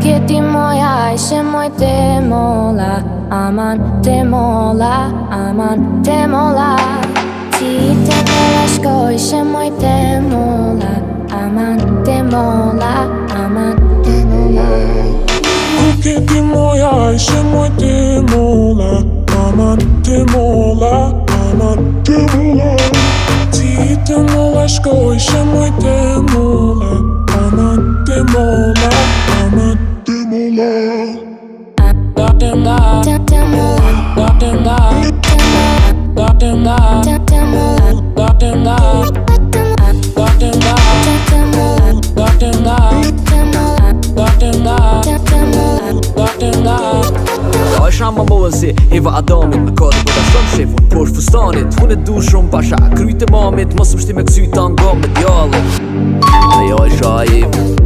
Kuketi moja ishe moj te mola, aman te mola, aman te mola. Ti te mola shko ishe moj te mola, aman te mola, aman te mola. Kuketi moja ishe moj te mola, aman te mola, aman te mola. Ti te mola shko ishe moj te mola, aman te mola, aman te mola. Ja është ama mohen si Eva Adamit me kade po ta shon shefun posh fustanit. Hun e du shumë pasha kryt e mamit, mos më shti me kësyta nga me djallit. Dhe ja është a Eva